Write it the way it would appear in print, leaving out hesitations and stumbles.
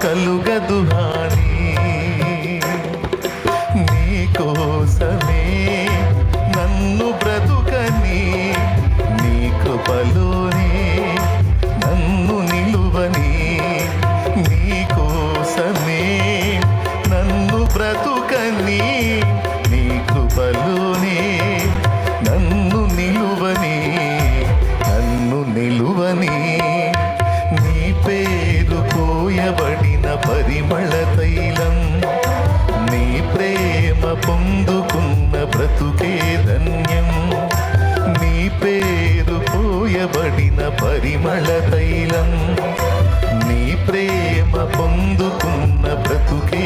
కలుగదు హాని. నీకోసమే నన్ను బ్రతుకని, నీ కృపలోనే నన్ను నిలువని. నీకోసమే నన్ను బ్రతుకని, నీ కృపలోనే నన్ను నిలువని, నన్ను నిలువని. నీ పేరు పోయబడిన పరిమళ తైలం, నీ ప్రేమ పొందుకున్న బ్రతుకే ధన్యం. నీ పేరు పోయబడిన పరిమళ తైలం, నీ ప్రేమ పొందుకున్న బ్రతుకే